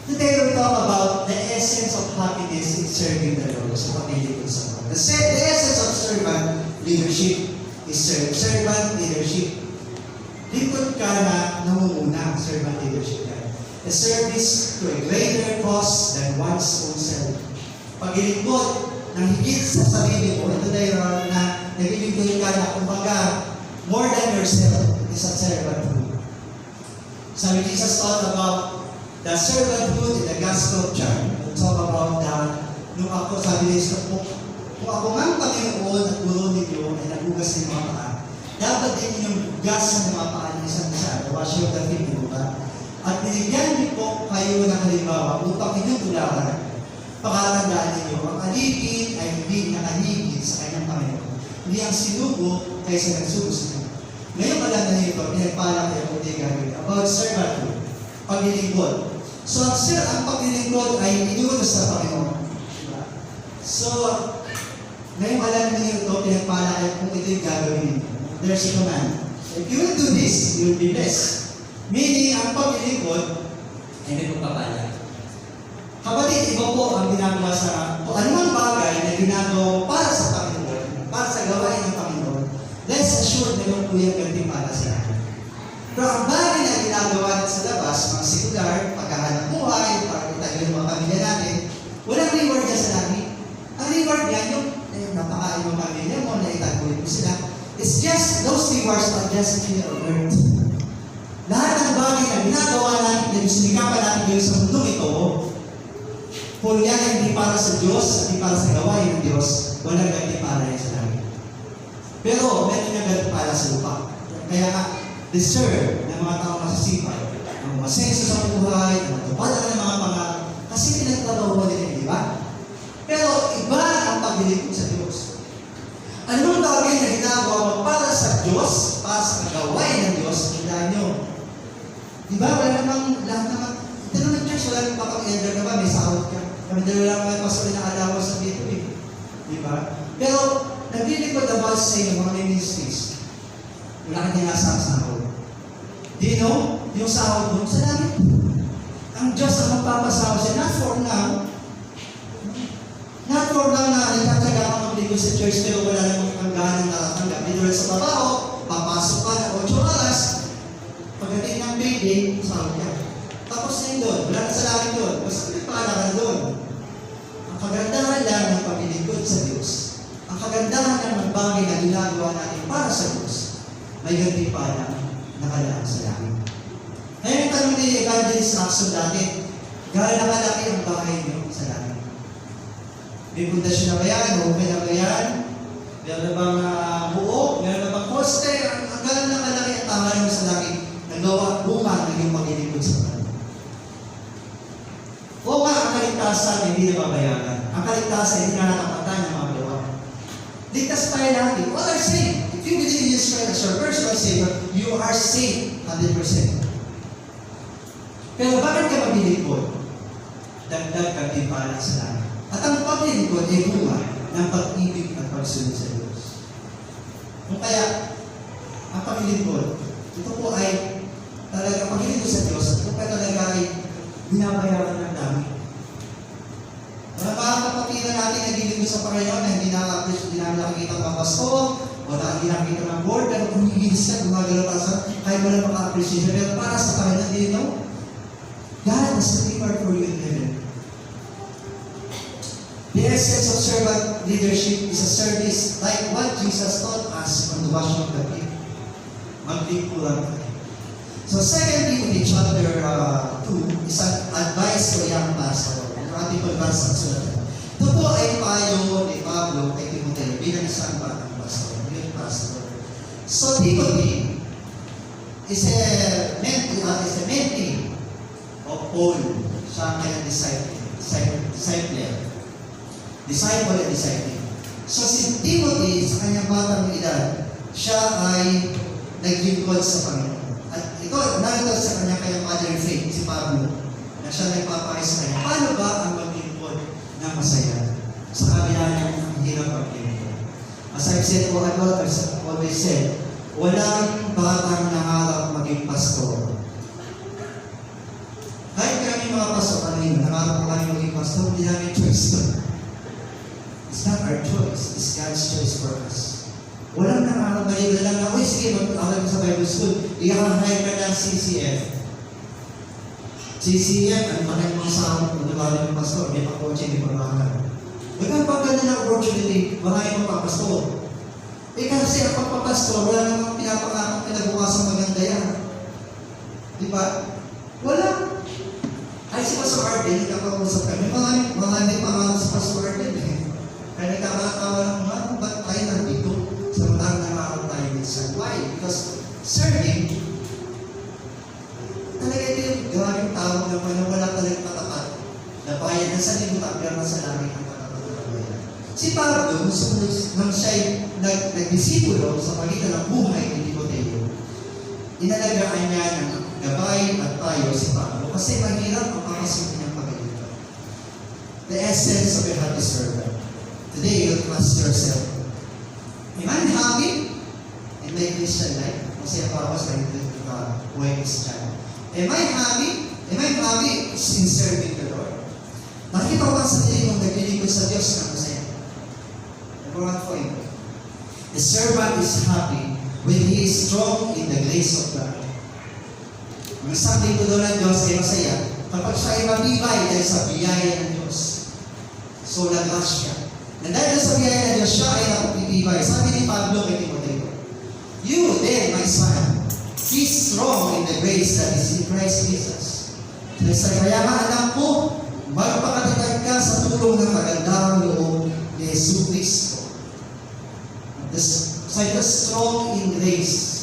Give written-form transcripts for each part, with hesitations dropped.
Today we'll talk about the essence of happiness in serving the Lord. So, pamili ko sa mga. The essence of servant leadership is servant leadership. Lingkod ka na namumuna, servant leadership yan. A service to a greater cause than one's own self. Paglilingkod ng higit sa sarili mo, ito tayo na naglilingkod ka na, kumbaga, more than yourself is a servanthood. Sabi Jesus taught about the servanthood in the Gospel of John. We'll talk about that. Nung ako, sabi ni Jesus, kung ako nga Panginoon at guro ninyo ay nagugas ng mga paa, dapat din inyong hugasan ng mga paa ng isang isa. The wash of the feet, di ba? At binigyan niyo po kayo ng halimbawa upang inyong tularan. Pakatandaan ninyo, ang alipin ay hindi nakaligid sa kanyang Panginoon. Hindi ang sinugo kaysa nagsugo sa kanya. Ngayon alam na nito, pinagpala kayo kung di gagawin. About servanthood, paglilingkod. So, ang paglilingkod ay inuutos sa Panginoon. Diba? So, ngayon alam na nito, pinagpala kayo kung ito yung gagawin. There's a command. If you will do this, you will be blessed. Meaning, ang paglilingkod ay may pagpapala. Kapatid, iba po ang ginagawa sa kung anumang bagay na ginagawa para sa Panginoon, para sa gawain ng Panginoon, rest assured na yung kuyang ganti para sa akin. Pero ang bagay na ginagawa natin sa labas, mga sekular, paghahanap buhay, para itayo yung mga pamilya natin, walang reward niya sa langit. Ang reward niya, yung napakain yung pamilya mo, na itaguin mo sila, it's just, those rewards are just here on earth. Lahat ng bagay na ginagawa natin, na sinikapan natin yun sa mundong ito, kung yan ay hindi para sa Diyos, hindi para sa gawain ng Diyos, walang ganti para yan sa langit. Pero, meron niya ganti para sa lupa. Kaya nga, deserve ng mga taong masasipay, ng masenso sa buhay, ng matupadan ng mga pangarap, kasi pinagtrabaho nila, di ba? Pero, iba ang paglilingkod sa Diyos. Anong bagay na ginagawa mo para sa Diyos, para sa gawain ng Diyos, hindi nyo. Di ba? Wala namang, lahat naman, ito naman church, wala namang pakang-elder ka ba, may sahod ka. Kami dalawa lang may pasok na alawas sa dito eh. Di ba? Pero, naglilingkod about sa inyo, mga ministries. Wala kang tinasang sahod. Do you know? Yung sahod mo, sa langit. Ang Diyos ang magpapasahod siya, not for now. Not for now na nagtatsaga ka maglingkod sa church, pero wala namang hanggahan ng nakatanggap. Dito rin sa trabaho, papasok ka na 8 oras, pagdating ng payday, sahod ka. Tapos na yun doon, wala ka sa langit doon, basta pinagpala ka doon. Ang kagandahan lang ng paglilingkod sa Diyos, ang kagandahan ng magbagay na ginagawa natin para sa Diyos, may gantimpala nakalaan sa langit. Ngayon ang tanong ni Evangelist Axon dati, gano'n nakalaki ang bahay niyo sa langit? May pundasyon na ba yan? Okay na ba yan? Meron na bang buo? Meron na bang poste? Ang gano'n nakalaki ang tahanan mo sa langit, nagawa bunga ng iyong paglilingkod sa Panginoon. O nga, ang kaligtasan hindi nababayaran. Ang kaligtasan hindi na nakapatan ng mga gawa. Ligtas tayo natin. What are saved? If you believe in Jesus Christ as your personal Savior, you are saved 100%. Pero bakit ka maglilingkod? Dagdag ka din para sa langit. At ang paglilingkod ay bunga ng pag-ibig at pagsunod sa Diyos. Kung kaya, ang paglilingkod, ito po ay talaga paglilingkod sa Diyos, ito pa talaga ay binabayaran ng dami. Mga kapatiran natin na nagilingkod sa Panginoon na hindi nakakita ng mga pastor, o hindi nakakita ng board, pero kumigils ka, gumagalaw para sa, kahit wala maka-appreciate. Pero para sa Panginoon, do you know? God has a reward for you in heaven. The essence of servant leadership is a service like what Jesus taught us on the washing of the feet. Maglingkuran tayo. So 2 Timothy chapter 2 is an advice to a young pastor. Ang ating pagbasa sa sulat. Ito po ay payo ni Pablo kay Timothy bilang isang batang pastor. Yung pastor. So Timothy is a mentee of Paul. Siya ang kanyang disciple and disciple. So si Timothy sa kanyang batang edad, siya ay naglingkod sa Panginoon. At ito, narito sa kanyang mother in faith, si Pablo, na siya nagpapakay sa kanya. Paano ba ang maglingkod ng masaya sa kabila ng hirap paglingkod? As I've said, I've always said, walang batang nangarap maging pastor. Kahit kami mga pastor, ano So, hindi namin choice to. It's not our choice. It's God's choice for us. Walang nakakabalik na lang na, uy, sige, mag-aral ka sa Bible School. I-hire ka ng CCF. CCF, ang mga mga sa mga ng pastor, may pa-coach, may pa-mahal. Nagkapaganda ng opportunity, maraming magpapastor. Kasi ang pagpapastor, wala namang pinapakakang pinagbukas maganda yan. Di ba? Wala. Ay, si Pastor Arden, nagkakausap kami. Maraming pangalan sa Pastor Arden eh. Kaya nagkakatawa lang naman, ba't tayo nandito? Sa matang nakakot tayo minsan. Why? Because serving, talaga ito yung gawing tao naman na wala talagang katapat. Nabayan na sa limutan, pero sa langit ang katapat na nabayan. Si Pablo, nung siya'y nagdisipulo sa pagitan ng buhay ni Timoteo, inalagaan niya ng gabay at tayo si Pablo kasi mahirap ang pakasukin niyang pagalitan. The essence of a happy servant. Today, you'll ask yourself, am I happy in my Christian life? Masaya pa ako sa buhay Christian. Am I happy? Am I happy in serving the Lord? Nakita ko sa sarili kong naglilingkod sa Diyos na masaya. Number 1 point. The servant is happy when he is strong in the grace of God. Ang isang lingkod doon ng Diyos ay masaya kapag siya ay mabibay dahil sa biyaya ng Diyos. So, nag-rush siya. Na dahil sa biyaya ng Diyos, siya ay napapibibay. Sabi ni Pablo kay Timoteo, you then, my son, be strong in the grace that is in Christ Jesus. Kaya nga, anak ko, magpakatatag ka sa tulong ng magandang loob ni Jesus Cristo. The strong in grace.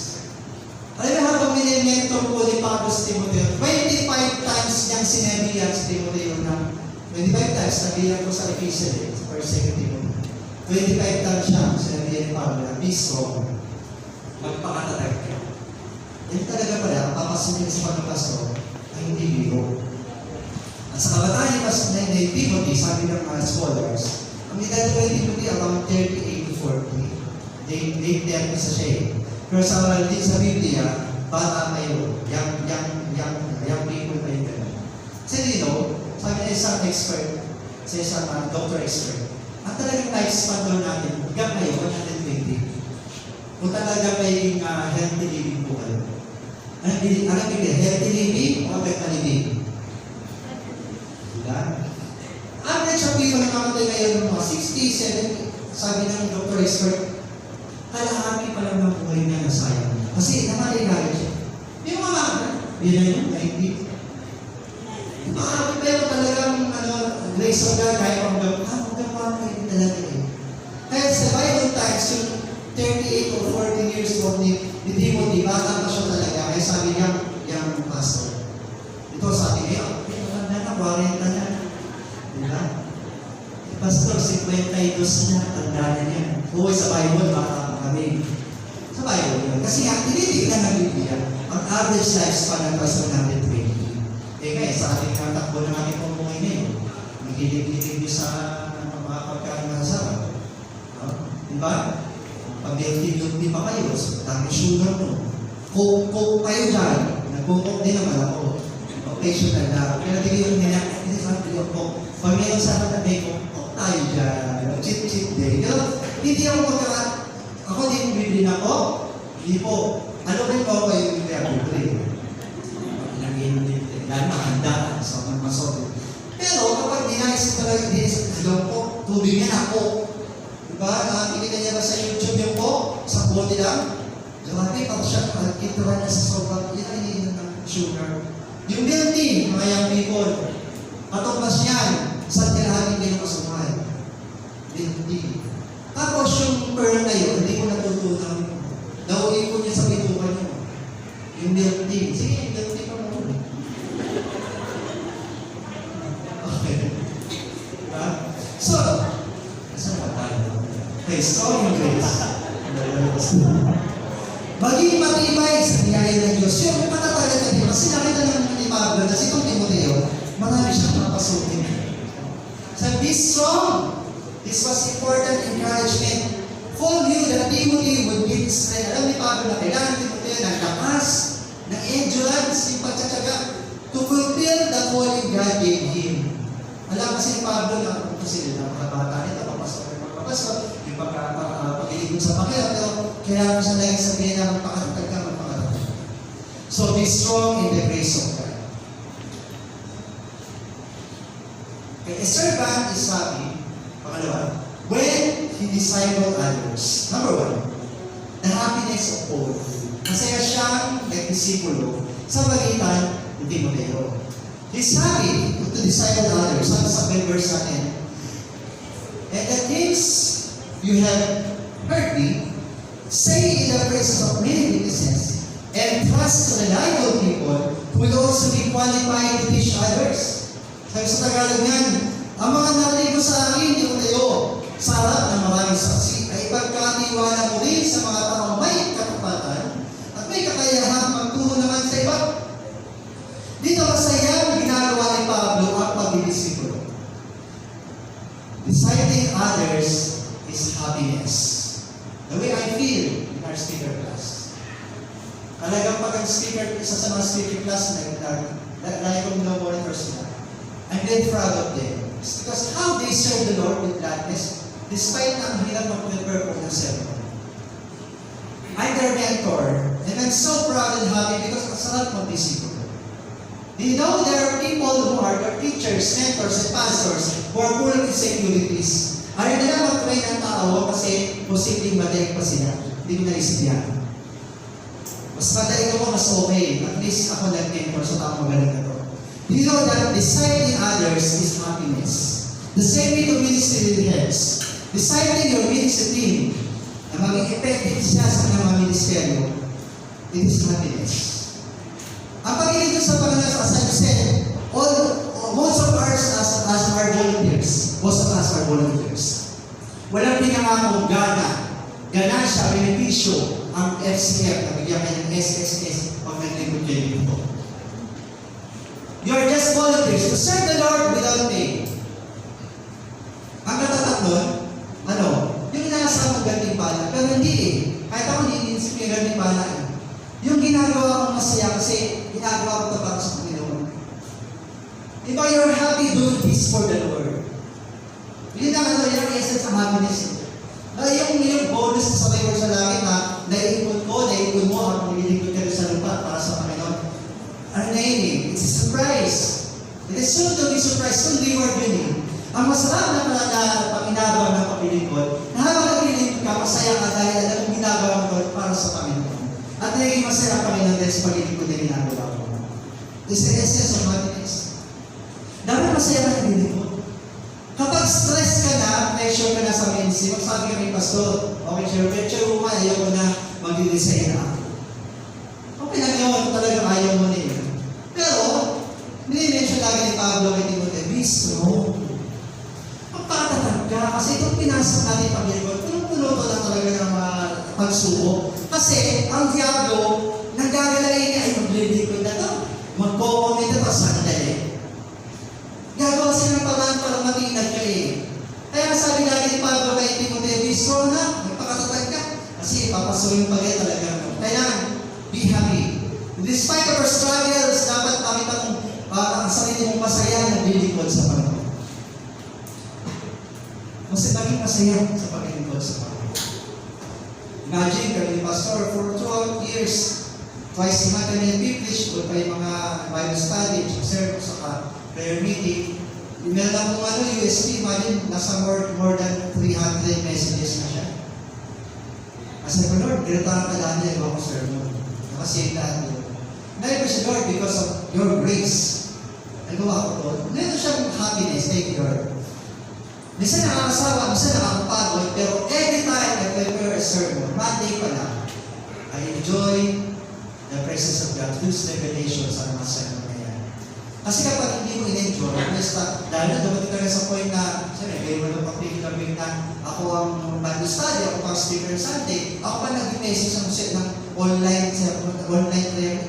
Alam mo, habang minimentor po ni Pablo si Timoteo, 25 times niyang sinabihan si Timoteo na 25 times nabihan ko sa Ephesians, sa 1 Timoteo. 25 times siya sinabihan ni Pablo na be strong. Magpakatatag ka. Yan talaga pala, ang papasunin sa pagkapastor ay hindi bigo. At sa kabataan ni Timothy, sabi ng mga scholars, ang edad ni Timothy around 38 to 40. Date term sa siya. Pero sa Biblia, bata pa yun. Young people pa yun. Kasi sabi na isang expert, sa isang doctor expert, ang talagang lifespan doon natin, hanggang kayo, 120. Kung talagang may healthy living po kayo. Anong bigyan? Healthy living o healthy living? Diba? Average ang people na kamatay ngayon ng mga 60, 70, sabi ng doctor expert, kalahati pa lang ng buhay na nasayang. Kasi namatay siya. Yung mga yun na yun, 90. Pero talagang grace of God, kaya hanggang kayo talaga eh. Kaya sa Bible times, yung 38 or 40 years old ni Timothy, bata pa siya talaga. Kaya sabi niya, yung pastor. Ito sabi niya, maganda na, 40 na. Diba? Pastor, 52 na, tanda na niya. Huwag sa Bible, bata kami. Sa Bible yun. Kasi tinitignan ng Biblia, ang average lifespan ng pastor natin 20. Kaya sa ating katakbo ng ating pamumuhay ngayon, maghilig-hilig nyo sa mga pagkain na sarap. Diba? Pag healthy pa kayo, dami sugar mo. Coke kayo dyan. Nag-coke din naman ako. Occasional na. Pero hindi yung hindi sa atin yung coke. Pag ngayon sa akin na may coke tayo dyan. Cheat day. Pero hindi ako ako di mo bibili na po. Hindi po. Ano rin po kayo yung hindi ako bibili? Naging dahil makandaan sa mga masobi. Pero kapag dinaisip talaga, alam po, tubig yan ako. Diba? Nakakikita niya ba sa YouTube yung po? Sa bote lang? Grabe, pag siya, nagkituran niya sa sobrang, yan ng sugar. Yung building, mga young people, patumbas yan, sa tirahan hindi na masumay. Building. Tapos yung pearl na yun, hindi ko natutunan. Nauwi ko niya sa bitukan niyo. Yung building. Sige, yung building pa mo. Okay. Diba? So, saan pa tayo? Okay, strong yung grace. Maging matibay sa biyaya ng Diyos. Yung matatagal na Diyos. Kasi nakita naman ni Pablo na si Timoteo, marami siyang papasukin. So, be strong. This was important encouragement. Paul knew that Timothy would be strength. Alam ni Pablo na kailangan Timoteo ng lakas, ng endurance, yung pagtsatsaga to fulfill the calling God gave him. Alam kasi Pablo na kung sila na mga bata nila, papasok, yung pag-iikot sa pakya, pero kailangan siya lagi sabihin na magpakatatag ka, magpakatatag. So, be strong in the grace of God. Okay, a servant is happy, pangalawa, when he disciple others. Number one, the happiness of both. Masaya siyang nagdisipulo sa magitan ng Timoteo. He's happy to disciple others. Sabi sa verse natin, and the things you have heard me say in the presence of many witnesses, and trust to reliable people who will also be qualified to teach others. Sabi sa Tagalog niyan, ang mga narinig sa akin, yung tayo, sa harap ng maraming saksi, ay ipagkatiwala mo rin sa mga taong may katapatan at may kakayahan magturo naman sa iba. Dito masaya ginagawa ni Pablo ang pagdidisipulo. Discipling others is happiness. The way I feel in our speaker class. Talagang pag ang speaker, isa sa mga speaker class na kong no-monitor sila, I'm very proud of them. It's because how they serve the Lord with gladness, despite na ang hirap mag-prepare ng sermon. I'm their mentor, and I'm so proud and happy because masarap mag-disipulo. Do you know there are people who are your teachers, mentors, and pastors who are full of insecurities? Ayaw nila mag-train ng tao kasi posibleng madaling pa sila. Hindi mo naisip yan. Mas madaling ako, mas okay. At least ako nag-mentor sa tao magaling na to. Do you know that discipling others is happiness? The same way to ministry helps. Discipling your ministry team na maging effective siya sa kanyang mga ministeryo, it is happiness. Ang pag-ilig sa Panginoon, as I said, most of us are volunteers. Most of us are volunteers. Walang pinangakong ganansya, benepisyo ang FCF na bigyan kayo ng SSS pag naglingkod kayo dito. You are just volunteers to serve the Lord without pay. Ang katatak nun, yung inaasahan mong gantimpala, pero hindi eh. Kahit ako hindi inspira ng pala eh. Yung ginagawa kong masaya kasi ginagawa ko ito para sa Panginoon. If you're happy doing this for the Lord, yun ang yung essence ng happiness. Yung bonus sa sabay ko sa langit na naiikot mo habang nililingkod ka sa lupa para sa Panginoon. Ano na yun eh? It's a surprise. It is soon to be surprised. Soon reward yun eh. Ang masarap na paginagawa ng paglilingkod, na habang naglilingkod ka, masaya ka dahil alam mong ginagawa mo para sa Panginoon. At naging masaya kami ng dahil sa paglilingkod na ginagawa mo. This is the essence of happiness. Dapat masaya ka naglilingkod. Kapag stress ka na, pressure ka na sa ministry, magsabi ka rin, Pastor, okay, sure, ayaw ko na mag-design na ako. Okay lang yun, talagang ayaw mo na yun. Pero, nilimension lagi ni Pablo kay Timoteo, be strong. Magpakatatag ka, kasi itong pinasok natin pag-ilikod, puno-puno to lang talaga ng mga pagsubok. Kasi, ang Diablo, nanggagalain niya, ay maglilikod na to. Magko-comment na to, sandali. Gagawa sila ng paraan para matinag ka eh. Kaya sabi lagi ni Pablo kay Timoteo, be strong na, magpakatatag ka. Kasi papasukin pa rin talaga. Kailangan, be happy. Despite of our struggles, dapat makita mong ang sarili mong masaya na nililingkod sa Panginoon. Kasi maging masaya sa paglilingkod sa Panginoon. Imagine, kami ni Pastor, for 12 years, twice a month kami nag-English, doon pa yung mga Bible study, serve, saka prayer meeting. Email lang kung USB, imagine, nasa more than 300 messages na siya. Kasi po, Lord, ginatahan ka lang niya yung ako sermon. Nakasave lahat yun. Never si Lord, because of your grace. Nagawa ko po. Meron siyang happiness, thank you, Lord. Minsan nakakasawa, minsan nakakapagod, pero every time I prepare a sermon, Monday pa lang, I enjoy the presence of God, whose revelation sa mga sermon na yan. Kasi kapag hindi mo in-enjoy, dahil na dumating ka sa point na, siyempre, kayo mo ng particular week na ako ang Bible study, ako pang speaker Sunday, ako pa nag-message ng set ng online prayer.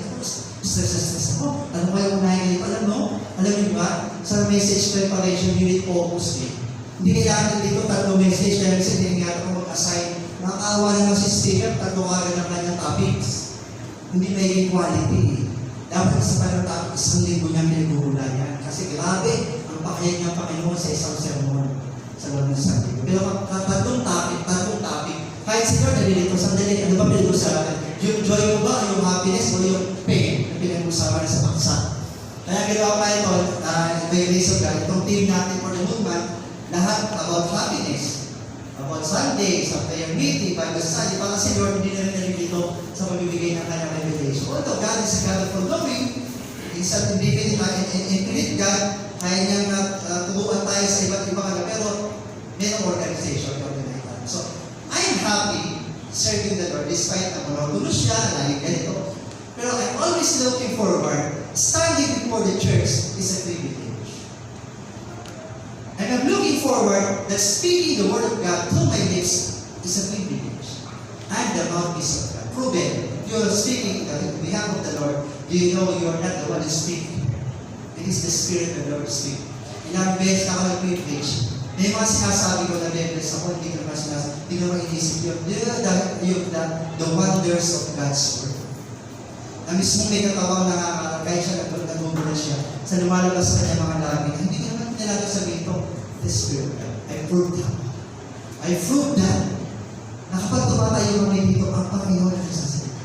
Stress ako. Ano ba yung unahin nito? Alam niyo ba? Sa message preparation, unit focus eh. Hindi kailangan dito tatlo message, kaya kasi hindi nga ako mag-assign. Nakakaawa naman si speaker, tatlo ka ng kanyang topics. Hindi may quality eh. Dapat sa panatapos, 1,000 niya pinagugulayan. Kasi grabe, ang pinapakihan niya ang Panginoon sa isang sermon sa loob ng Sunday. Pero tatlong topic, kahit si Lord nalilito, sandali, ano ba pinag-usapan? Yung joy mo ba, yung happiness, o yung pain na pinag-usapan sa paksa? Kaya ginawa pa ito, by grace of God, itong team natin for the movement, lahat about happiness, about Sunday, sa prayer meeting, Bible study, para si Lord hindi na rin nalilito sa pamibigay ng kanyang revelation. Although God is a God of all-knowing, He's an infinite God, kaya niyang tubuan tayo sa iba't ibang ano, pero may organization, So, I'm happy serving the Lord despite na monotonous siya, lagi ganito. Pero I'm always looking forward. Standing before the church is a privilege. And I'm looking forward that speaking the word of God through my lips is a privilege. I'm the mouthpiece of God. Proven. If you're speaking on behalf of the Lord, do you know you're not the one who speaks? It is the Spirit of the Lord speaking. Ilang beses ako ng privilege. May mga sinasabi ko na Biblis ako, hindi ko naman sinasabi, hindi ko naman inisip yun. The wonders of God's Word. Na mismo may katawang nakakarakay siya, nagugula siya, sa lumalabas sa kanya mga labi, hindi ko naman talaga sabihin ito, the Spirit of God. I proved that. Na kapag tumatayo kami dito, ang Panginoon na nagsasalita.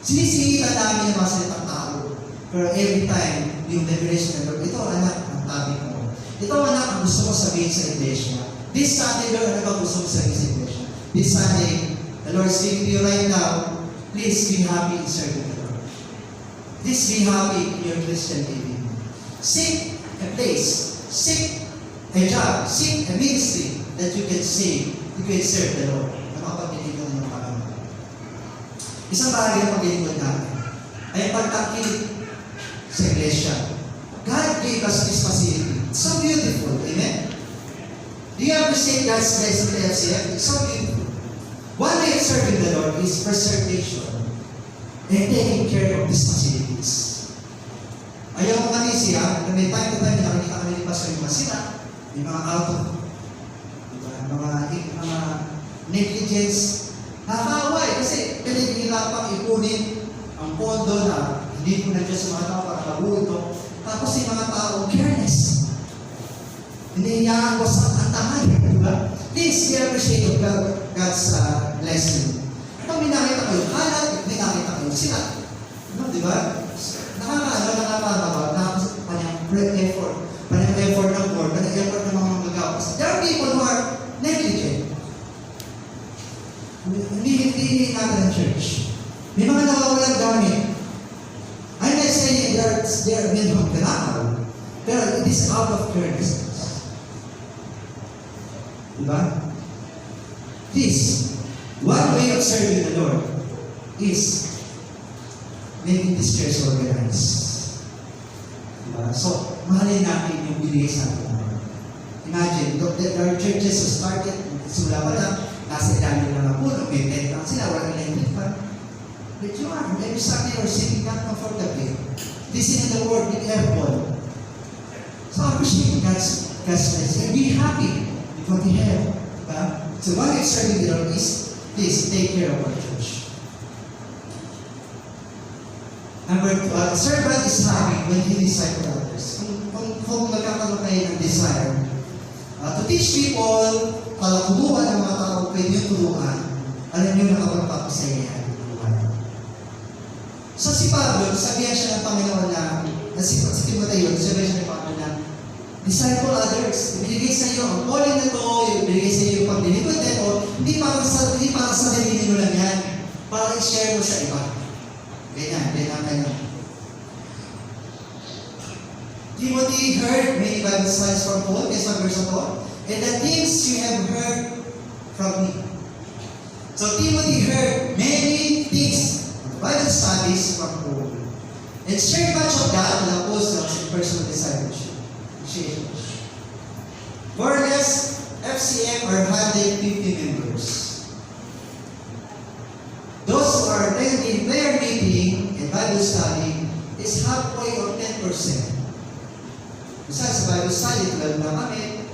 Sinisingita namin yung mga salitang tao. Pero every time, yung revelation ng Lord, ito anak, ang tabi mo. Ito anak, ang gusto mo sabihin sa iglesia. This Sunday, Lord, ano ba gusto mo sabihin sa iglesia? This Sunday, the Lord is speaking to you right now. Please be happy in serving the Lord. Please be happy in your Christian living. Seek a place. Seek a job. Seek a ministry that you can see, you can serve the Lord. Na makapagpilitan ng Panginoon. Isang bahagi ng paglilingkod natin ay ang pagtangkilik sa iglesia. God gave us this facility. It's so beautiful. Amen? Do you appreciate God's blessing to FCF? It's so beautiful. One way of serving the Lord is preservation and taking care of these facilities. Ayaw ko kanisi na may time to time nakikita kami ni Pastor yung masira, yung mga out of, mga negligence. Nakakaway kasi pinaghihirapang ipunin ang pondo na hindi po nandiyan sa mga tao para mabuo ito. Tapos yung mga tao careless. Hinihiyaan ko sa antahan. Diba? Please, be appreciate of God's blessing. Pag may nakita kayo, halat, may nakita kayo, sila. Ano, diba? Nakakatawa, kanyang effort ng board, kanyang effort ng mga magawas. There are people who are negligent. Hindi natin ang church. May mga nawawalang gamit. I'm not saying they are minimum kanakaw, pero it is out of carelessness. Diba? Please, one way of serving the Lord is making this church organized. Diba? So, mahalin natin yung binigay sa atin. Imagine, there are churches who started, simula pa lang, nasa ilalim lang ang puno, may tent lang sila, walang electric fan. But you are, every Sunday you're sitting down comfortably, listening to the word with aircon. So appreciate God's blessing and be happy with what you have. Diba? So one way of serving the Lord is, please take care of our church. Number 2, a servant is happy when he disciples others. Kung magkakaroon kayo ng desire to teach people, kumuha ng mga tao pwede yung turuan, alam niyo nakapagpapasaya yan. So si Pablo, sabihan siya ng Panginoon na si Timoteo, sabihan siya ng Pablo na disciple others, ibinigay sa iyo ang calling na ito, ibinigay sa iyo yung paglilipod na ito, hindi para sa sarili mo lang yan, para i-share mo sa iba. Ganyan. Timothy heard many Bible studies from Paul, based on verse of Paul, and the things you have heard from me. So Timothy heard many things, Bible studies from Paul, and shared much of that with the apostles in personal discipleship. More or less, FCM are 150 members. Those who are attending prayer meeting and Bible study is halfway or 10%. Besides sa Bible study, tulad na kami,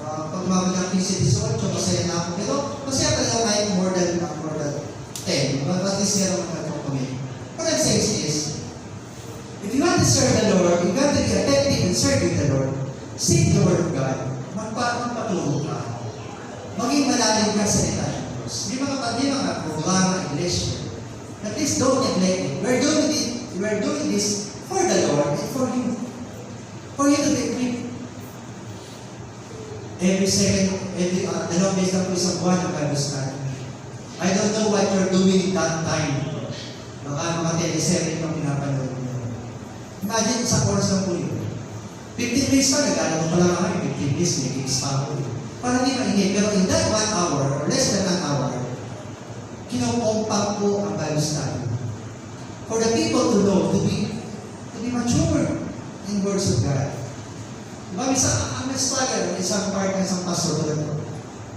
pag umabot ng 15-18, masaya na ako. Pero masaya talaga kahit more than 10. But at least meron mga kami. What I'm saying is, if you want to serve the Lord, you got to be effective in serving the Lord. Seek the Word of God. Magpatulog ka. Maging malalim ka sa salita ng Diyos. May mga programa, iglesia. At least don't neglect it. We're doing this for the Lord and for you. For you to be equipped. Dalawang beses na po isang buwan ng Bible study. I don't know what you're doing that time. Baka mga teleserye pang pinapanood mo. Imagine, sa course lang po yun. 15 minutes pa, nag-alam mo pala kami, 15 minutes, may gigs pa ako. Para di maingay. Pero in that 1 hour, or less than an hour, kinocompact po ang Bible study. For the people to know, to be mature in words of God. Diba, ang struggle, isang part ng isang pastor ko lang.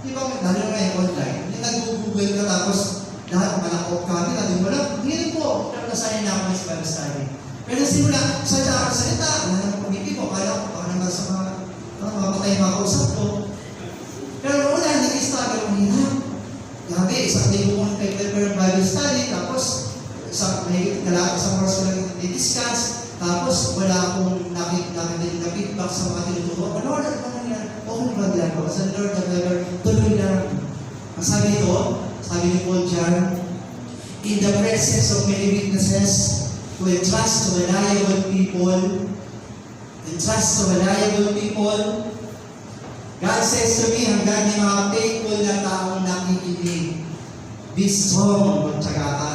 Diba, lalo ngayon online, yung nag-google ka tapos lahat malakot kami, natin mo lang, hindi po, pero nasanay na ako sa Bible study. Pero simula, sadya ako salita, wala naman pamiti ko, kaya ako, baka naman sa mga patay mga kausap ko. Pero wala, nag-struggle ang hirap. Grabe, isang libo kong prepare Bible study, tapos isang oras ko lang i-discuss, tapos wala akong na feedback sa mga tinuturo. Ano nangyari? Okay na ba ginagawa? Sa Lord, tuloy na. Ang sabi ni Paul dyan, in the presence of many witnesses, to entrust to reliable people, God says to me, hanggang yung mga faithful na taong nakikinig, be strong, magtyaga ka.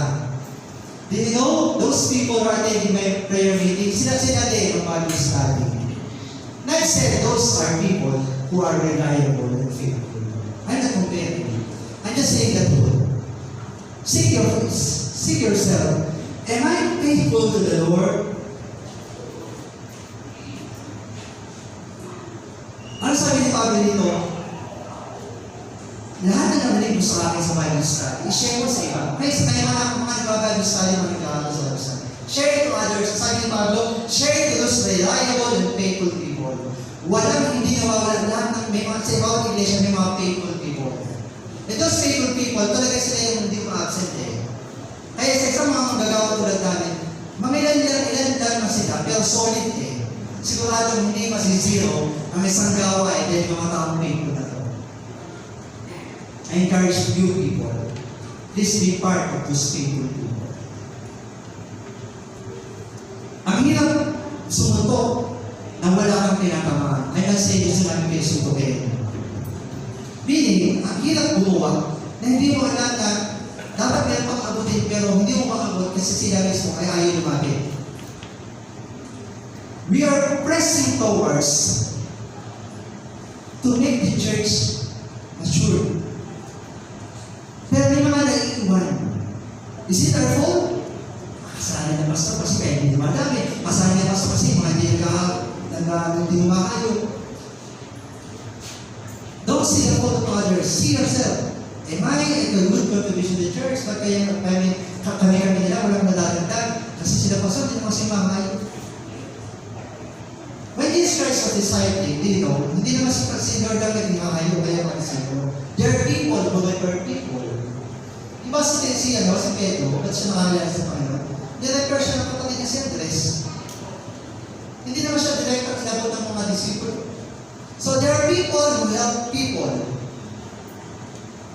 Do you know, those people who are attending my prayer meeting, sila din ang Bible study. Not said those are people who are reliable and faithful. I'm not comparing. I'm just saying the truth. Seek yourself. Am I faithful to the Lord? Ano sabi ni Pablo dito? Lahat na narinig mo sa akin sa Bible study, i-share mo sa iba. Kaya mga Bible study, mga nagkakaroon sa Bible study. Share it to others. Sabi ni Pablo, share it to those reliable and faithful people. Walang hindi nawawalan. Lahat ng may mga sa ibang iglesia, may mga faithful people. And those faithful people, talaga sila yung hindi ma-absent eh. Kaya sa isang mga magagawa tulad namin, mga ilan na sila, pero solid eh. Sigurado hindi masisiro ang isang gawa eh, dahil mga taong faithful na to. I encourage you people, please be part of those faithful people. Ang hirap sumutok na wala kang tinatamaan. I'm not saying gusto namin kayo sutukin. Meaning, ang hirap gumawa na hindi mo alam na dapat meron pang abutin pero hindi mo makabot kasi sila mismo ay ayaw lumapit. We are pressing towards to make the church mature. Pero may mga naiiwan. Is it our fault? Kasalanan na pastor kasi kaya hindi dumadami. Kasalanan na pastor kasi mga hindi makayo. Don't see the fault of others. See yourself. Am I a good contribution to the church? Ba't kaya kami nila walang nadadagdag? Kasi sila pastor, hindi naman si mamayo. When Jesus Christ was discipling, hindi naman si Lord ang naging makayo, kaya mag-isipon. There are people who were people. Diba si Pedro, ba't siya nakalala sa Panginoon? Director siya ng kapatid niya si Andres. Hindi naman siya director kinabot ng mga disipulo. So there are people who help people.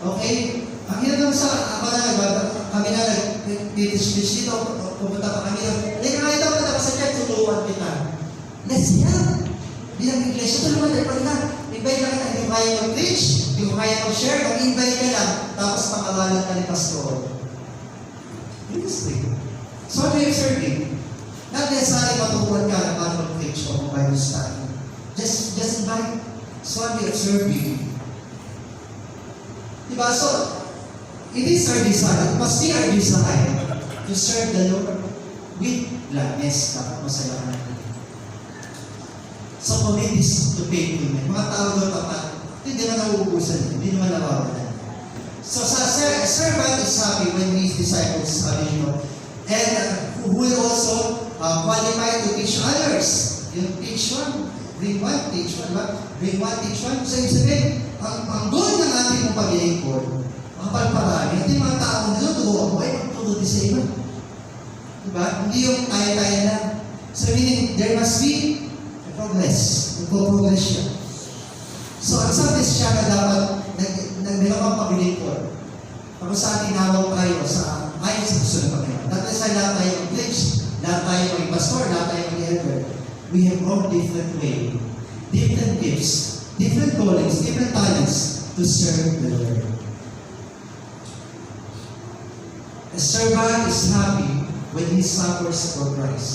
Okay? Ang hirap naman kami na nag-teach dito, pumunta pa kami doon. Nakita ko na sa church, tuturuan kita. Let's help. Bilang iglesia, tulungan tayo pa rin na. Invite lang kita, hindi mo kaya mag-preach, hindi mo kaya mag-share, mag-invite ka lang, tapos pakawalan ka ni pastor. Honestly. So ano yung serving? Not necessarily matutunan ka na paano mag-preach o Bible study. Just invite. So ano yung serving? Diba? So, it is our desire, it must be our desire to serve the Lord with gladness. Dapat masaya ka natin. So, commit this to faithfulness. Mga tao doon tapat, hindi naman nauubusan, hindi naman nawawalan. So, servant is happy when his disciples are in. And who will also qualify to teach others. Yung teach one, bring one, teach one. Bring one, teach one. So, ibig sabihin, ang goal ng ating mong paglilingkod, ang pagparami, hindi mga tao na tuturo ako, ay magtuturo din sa iba. Diba? Hindi yung kaya-kaya lang. So, meaning, there must be Nagpo-progress siya. So, ang sa Kristiyano dapat meron kang paglikod. Kung saan tinawag tayo sa ayon sa gusto ng Panginoon. That is why lahat tayo mag-preach, lahat tayo mag-pastor, lahat tayo mag-elder. We have all different way, different gifts, different callings, different talents to serve the Lord. A servant is happy when he suffers for Christ.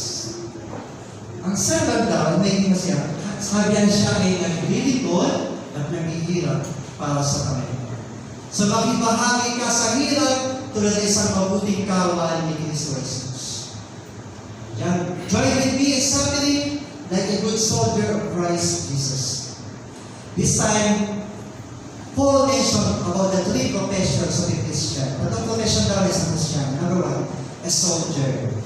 Ang servant daw, may siya, sabihan siya ay naglilingkod at naghihirap para sa Panginoon. So makibahagi ka sa hirap tulad ng isang mabuting kawan ni Kristo Jesus. Yan. Join with me in suffering like a good soldier of Christ Jesus. This time, Paul mentioned about the three professions of a Christian. Anong profession daw is a Christian? Number one, a soldier.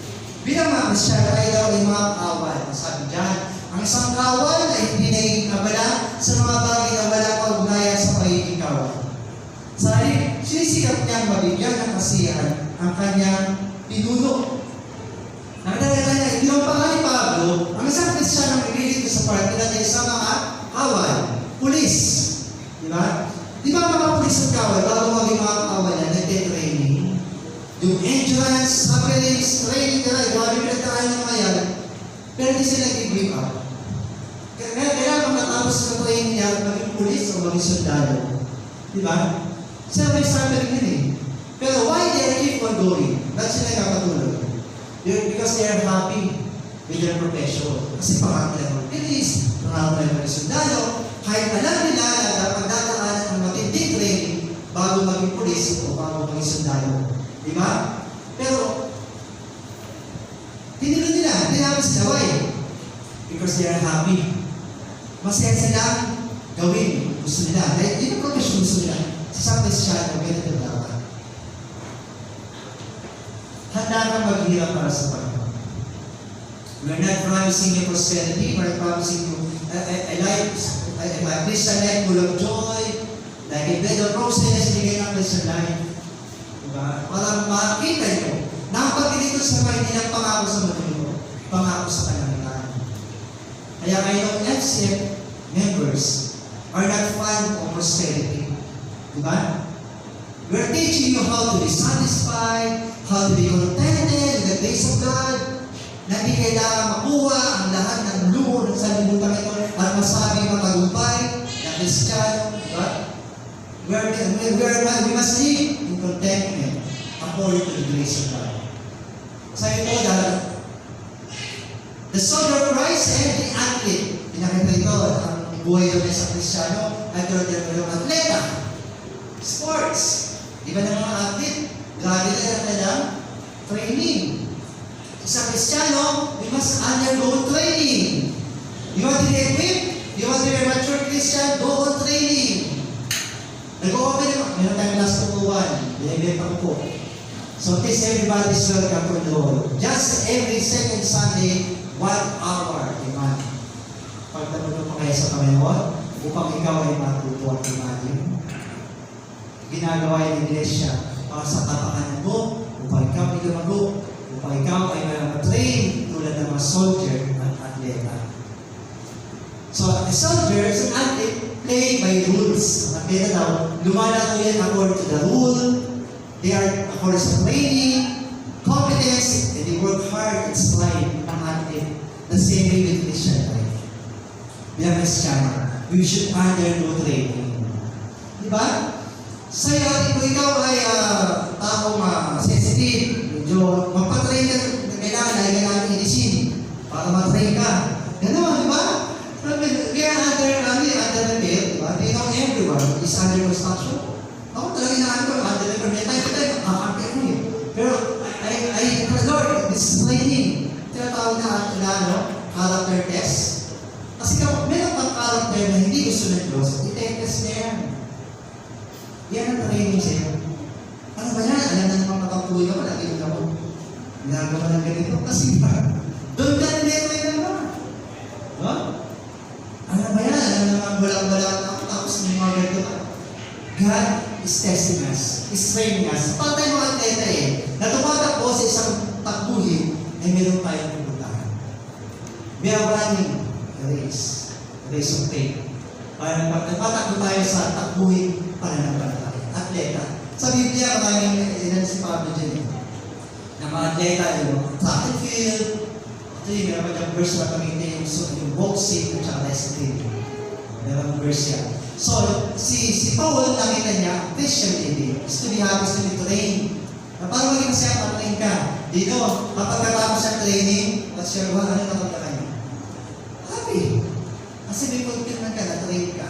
Bilang mga Christian ay daw ay mga kawan. Sabi dyan, ang isang kawan ay hindi nagiging abala sa mga bagay na wala kaugnayan sa pagiging kawan. Sabi, sinisikap niyang mabigyan ng kasiyahan ang kanyang pinuno. Nakadala niya, hindi lang pa ni Pablo, ang isang Christian ang nagiging sa party na sa mga kawan, pulis. Di ba? Di ba mga pulis at kawan, bago maging mga kawan na nagte-training? Yung endurance, sufferings, training nila, grabe pinagdaan ng mga yan, pero hindi sila nag-give up. Kailangan matapos sa training niya, maging pulis o maging sundalo. Di ba? Sila may suffering yun eh. Pero why they keep on going? Ba't sila nakakatulog? Because they are happy with their profession. Kasi pangarap nila mag-pulis, pangarap nila maging sundalo, kahit alam nila na dapat dadaanan ng matinding training bago maging pulis o bago maging sundalo. Di ba? Pero, tinuloy nila, hindi namin sila. Why? Because they are happy. Masaya sila gawin. Gusto nila. Dahil yun ang profession gusto nila. Sa isang Kristiyano, ganito dapat. Handa kang maghirap para sa Panginoon. We're not promising you prosperity. We're promising you a Christian life full of joy, like a bed of roses, hindi kayo ng Christian life. Diba? Para makita nyo, nakapagilito sa mga hindi ng pangako sa mundo, pangako sa kalangitan. Kaya kayo ng FCF members are not fond of prosperity. Diba? We're teaching you how to be satisfied, how to be contented in the grace of God, na hindi kailangan makuha ang lahat ng luho ng sanlibutan ito at masabi matagumpay na Kristiyano. Diba? We must live in contentment according to the grace of God. Sa ito dahil the soldier of Christ and the athlete. Pinakita ito ang buhay doon sa Kristiyano at yung atleta. Sports. Di ba ng mga athlete? Grabe na kailang training. Sa Kristiyano, we must undergo training. You want to be equipped? You want to be a mature Christian? Go on training. Nag-o-open naman. Meron tayong last 2-1. Binibenta ko po. So, please everybody's welcome for the Lord. Just every second Sunday, 1 hour. Amen. Pagtapunod mo kayo sa Panginoon, upang ikaw ay matuto at imanin. Ginagawa yung iglesia para sa kapakanan mo, upang ikaw ay lumago, upang ikaw ay matrain tulad ng mga soldier at atleta. So, a soldier is an athlete playing by rules. Ang atleta daw, lumalago yan according to the rule. They are according to training, competence, and they work hard and strive ang athlete. The same way with Christian life. Bilang Kristiyano, we should undergo training. Diba? Sa'yo, kung ikaw ay taong sensitive, medyo magpatrain ka, kailangan ilisin para matrain ka. Gano'n, di ba? We are under the bed, di ba? They know everyone is under construction. Ako talaga inaan ko, under the bed, tayo, kakakit mo yun. Pero, Lord, this is training. Tinatawag na, character test. Kasi kung meron kang character na hindi gusto ng Diyos, i-test niya yan. Yan ang training sa'yo. Ano ba yan? Alam na naman makapuloy ka, malaki ka mo. Ginagawa ng ganito. Kasi ba? Doon ka niletoy naman. Huh? Ano ba yan? Alam naman walang-wala ako tapos ng mga ganito ka. God is testing us. Is training us. Patay mga atleta eh. Natumatakbo sa isang takbuhin ay meron tayong pupuntahan. We are running race of faith. Para nagpatakbo tayo sa takbuhin pananampalataya. Atleta. Sa Biblia, maraming ilan si Pablo dyan. Na mga atleta, yung track and field. Ito yung meron pa verse na kami yung boxing at saka wrestling. Meron verse yan. So, si Paul, nakita niya, Christian living is to be happy, is to be trained. Na parang maging masaya, train ka. Dito, kapag katapos sa training, at siya, ano nakita niya? Happy. Kasi may fulfillment ka, na-train ka.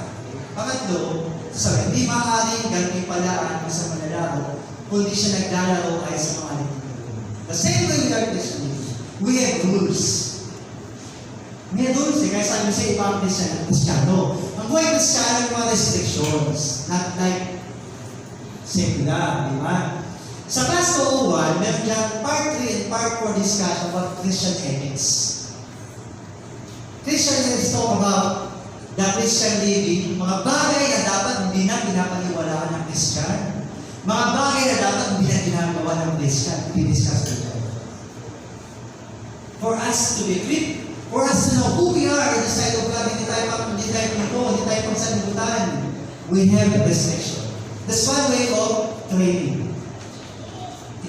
Pangatlo, sabi, hindi maaaring ganun palaan sa manlalaro, kundi siya naglalaro ay sa mga nagtutulong. The same way we are Christians, we have rules. May rules kaya sabi sa ibang Kristiyano. Ang buhay Kristiyano ay mga restrictions, not like secular, di ba? Sa class 201, meron dyan part 3 and part 4 discussion about Christian ethics. Christian ethics talk about the Christian living, mga bagay na dapat hindi na pinapaniwalaan ng Christian. Mga bagay na dapat hindi na ginagawa ng Christian. Discuss ito. For us to be equipped, for us to know who we are in the sight of God, hindi tayo pagsalibutan. We have a restriction. That's one way of training.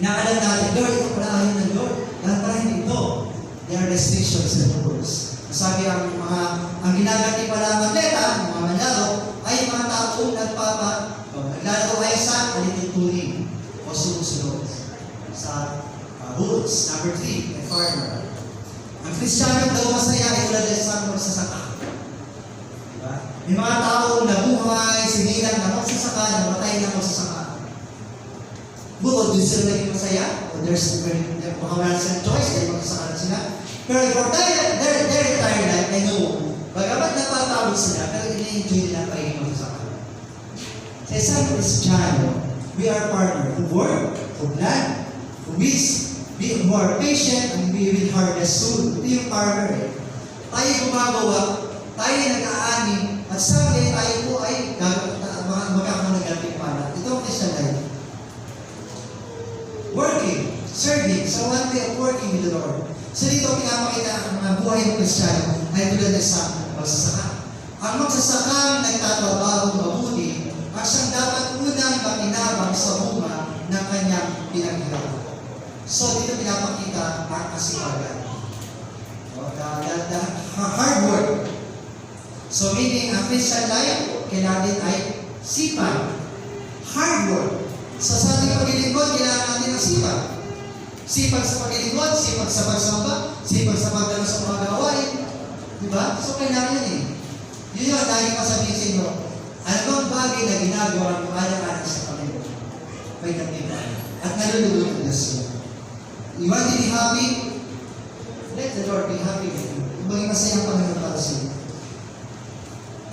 Inaalam natin, Lord, ito pala ayaw ng Lord. Lahat pala hindi ito. There are restrictions and rules. Sabi ang ginagati pala ng atleta, mga manlaro, ay mga taong naglalaro ay sa alitutunin o sumusunod sa rules. Number 3, a farmer. Ang Kristiyano daw masaya ay tulad sa magsasaka. Diba? May mga taong nabuhay, sinilang na magsasaka, namatay na magsasaka. Bukod din sila naging masaya, o there's wala silang choice, dahil magsasaka sila. Pero for their entire life, I know, bagamat napatawag sila, pero ini-enjoy nila pagiging magsasaka. Sa isang Kristiyano, we are partner who work, who plan, who is, be more patient, and we will harvest soon. Ito yung partner eh. Tayo gumagawa, tayo nag-aani, at sabi tayo po ay magkakaroon ng galing pala. Ito ang Christian life. Working, serving, so one way of working with the Lord. So dito pinapakita ang mga buhay ng Kristiyano ay tulad ng magsasaka. Ang magsasakang nagtatrabaho mabuti at siyang dapat unang makinabang sa bunga ng kanyang pinaghirapan. So dito pinapakita ang kasipagan. The hard work. So meaning ang Christian life, kailangan din ay sipag. Hard work. So sa ating paglilingkod, kailangan natin ang sipag. Sipag sa paglilingkod, sipag sa pagsamba, sipag sa pagdalo sa mga gawain. Diba? So kailangan yan eh. Yun yung lagi masabihin sa inyo, ano bang bagay na ginagawa ng anak-anak sa Panginoon? May katipan. At nalululog na siya. You want to be happy? Let the Lord be happy with you. Maging masayang Panginoon para sa iyo.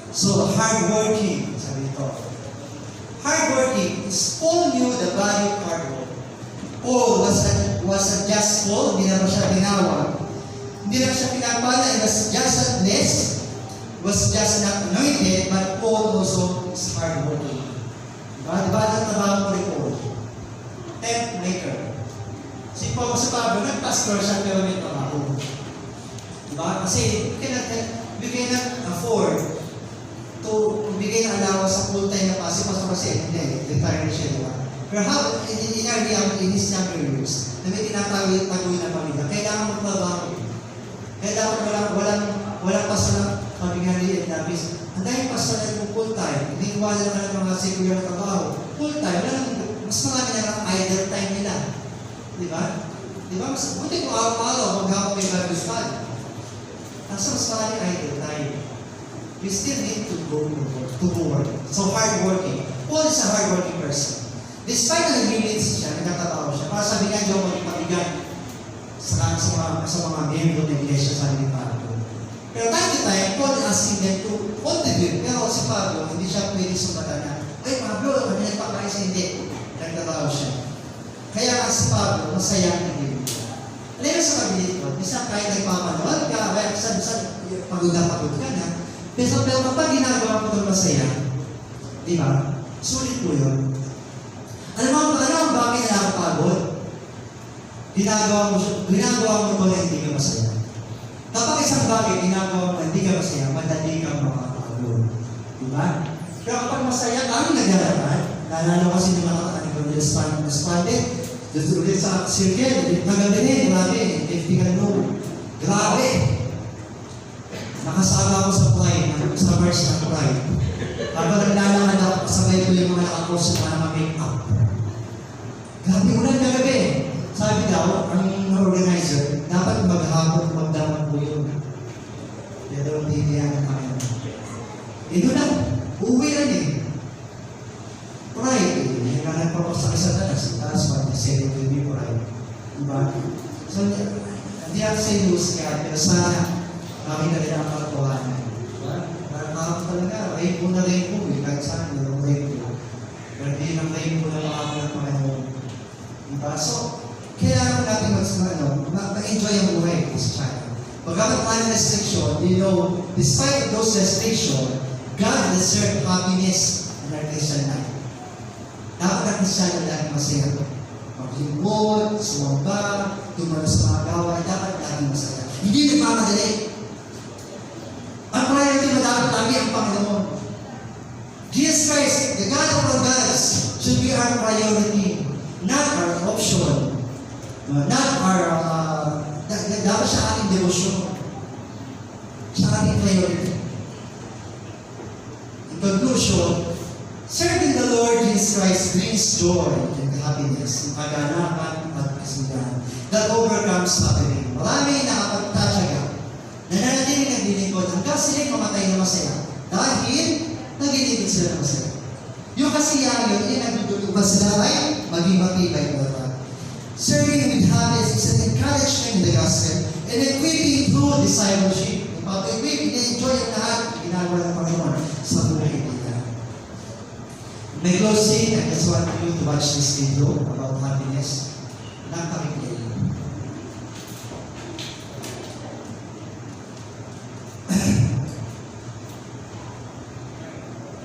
So, hardworking, sabi ito. Hardworking is Paul knew the value of hard work. Paul was a just Paul, hindi naman siya tinawag. Hindi naman siya pinapala, he was just a blessed, was just not anointed, but Paul also is hardworking. Diba ang trabaho ko ni Paul? Tent maker. Si Paul sa Pablo, nag-pastor siya pero may trabaho. Diba? Kasi we cannot afford to bigay ng allowance sa full-time na pastor kasi hindi, retire na siya, diba? Pero how, in our reality, in his younger years, na may tinatawid na pamilya, kailangan magtrabaho. Kailangan walang pastor na pabigyan at labis. Ang dahil pastor na yung full-time, hindi wala naman ng mga secular na trabaho. Full-time, mas marami na lang idle time nila. Diba? Diba? Mas buti kung araw-araw, maghapon may Bible study. Nasa mas marami idle time. You still need to go to work. So, hardworking. Paul is a hardworking person. Despite na nag-release siya, nagkatawa siya, para sabi nga, diyo magpapigyan sa mga miyembro ng iglesia sa amin Pablo. Pero time to time, Paul asking them to contribute. Pero si Pablo, hindi siya pwede sumbatan na, ay Pablo, kami nagpapakain sa hindi. Nagkatawa siya. Kaya nga si Pablo, masaya ang nag-release. Alam mo sa kabilit ko, minsan kahit nagpapanood ka, kaya pagod ka na, pero kapag ginagawa ko ito masaya, di ba? Sulit po yun. Alam mo ang bakit na nakapagod? Ginagawa mo ito na hindi ka masaya. Kapag isang bagay, ginagawa mo, hindi ka masaya, madali kang makakapagod. Diba? Pero kapag masaya kami naglalakad, naalala ko kasi ng mga respondent, ulit sa circle, nagabi rin, grabe, lifting load. Grabe! Nakasama ako sa Pride, sa March ng Pride. Habang naglalakad ako, kasabay ko yung mga nakapost na make up. Grabe, ulan kagabi. Sabi daw, ang organizer, dapat maghapon, magdamag po yun. Pero hindi yan ang ito lang, uuwi lang eh. Pride, hinahanap pa ko sa isa na taas pa, kasi ito yung pride. Diba? So, hindi ako sa news kaya, pero sana, makita nila ang katotohanan. Diba? Nakakapag talaga, rainbow na rainbow eh, kahit saan, yung rainbow. Pero hindi lang rainbow na makakapag ng Panginoon. Diba? So, kailangan natin mag-enjoy ang buhay sa China. Pagkakat tayo restriction, you know, despite those restrictions, God deserves happiness in our Christian life. Dapat ang Christian lagi masaya. Mag-lingkod, sumamba, tumalo sa mga gawa, dapat lagi masaya. Hindi nagmamadali. Ang priority na dapat lagi ang Panginoon. Jesus Christ, the God of all gods, should be our priority, not our option. Not our, dapat siya ating devotion. Siya ating priority. In conclusion, serving the Lord Jesus Christ brings joy and happiness, kaganapan at kasiyahan that overcomes suffering. Marami nakapagtatsaga na nanatiling naglilingkod hanggang sila'y mamatay na masaya dahil naglilingkod sila na masaya. Yung kasiyahan yun, nagdudulog sila ay maging matibay na. Serving with happiness is an encouragement in the gospel and equipping through discipleship. Pag-equip, ina-enjoy ang lahat ginagawa ng Panginoon sa buhay nila. May closing, I just want you to watch this video about happiness. Napakinggan.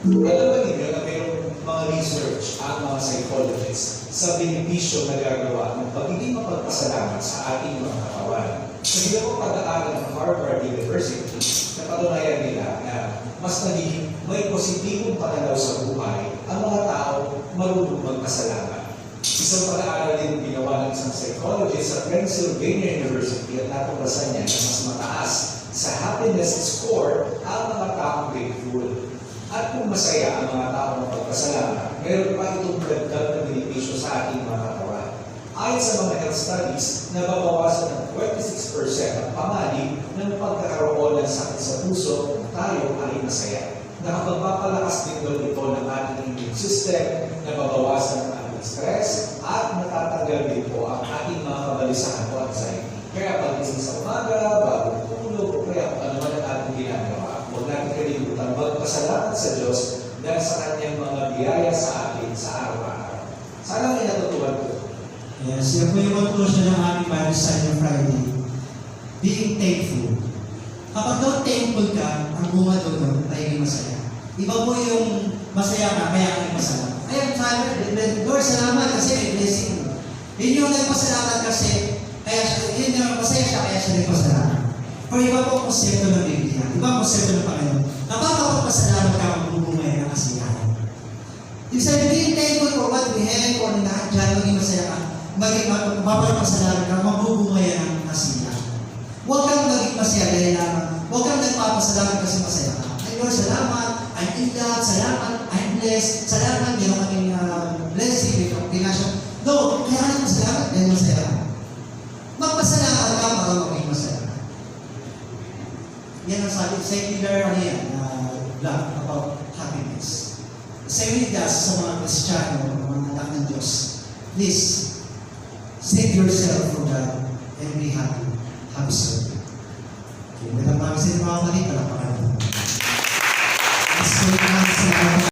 Alam ba ninyo na mayroong mga research at mga psychologists sa benepisyo na gagawa ng pagiging mapagpasalamat sa ating mga katawan. Sa ginawang pag-aaral ng Harvard University, napatunayan nila na mas nagiging may positibong pananaw sa buhay ang mga tao marunong magpasalamat. Isang pag-aaral din ginawa ng isang psychologist sa Pennsylvania University at natuklasan niya na mas mataas sa happiness score ang mga taong grateful. At kung masaya ang mga tao ng pagpasalamat, meron pa itong dagdag na benepisyo sa ating mga katawan. Ayon sa mga health studies, nababawasan ng 26% ang panganib ng pagkakaroon ng sakit sa puso kung tayo ay masaya. Nakapagpapalakas din doon ito ng ating immune system, nababawasan ang ating stress, at natatanggal din po ang ating mga kabalisahan o anxiety. Kaya pagising sa umaga, bago tulog, o kaya kung ano man ang ating ginagawa, huwag natin kalimutan magpasalamat sa Diyos dahil sa kanyang mga biyaya sa atin sa araw-araw. Sana may natutunan po. Yes, yan po yung conclusion ng aming Bible study on Friday. Being thankful. Kapag daw thankful ka, ang bunga doon ay masaya. Iba po yung masaya ka, kaya ka masaya. Ayun, sabi, Lord, salamat kasi may blessing. Yun yung nagpasalamat kasi, yun yung masaya siya, kaya siya nagpasalamat. Pero iba po ang konsepto ng Biblia. Iba ang konsepto ng Panginoon. Kapag kapagpasalamat ka, magbubungay ng kasiyahan. Ibig sabihin, being thankful for what we have, or lahat dyan, maging masaya ka, magpapasalamat ka, magbubungay ng kasiyahan. Huwag kang maging masaya dahil lamang. Huwag kang nagpapasalamat kasi masaya ka. Ay Lord, salamat. I'm in love. Salamat. I'm blessed. Salamat. Meron kaming blessing. May combination. No, kaya ka salamat dahil masaya ka. Magpasalamat ka para maging masaya ka. Yan ang sabi, secular blog about happiness. Same with us sa mga Kristiyano, mga anak ng Diyos. Please, save yourself from God and be happy. Happy serving. Okay, with ang mga sa mga kapatid, palapakan. Let's go.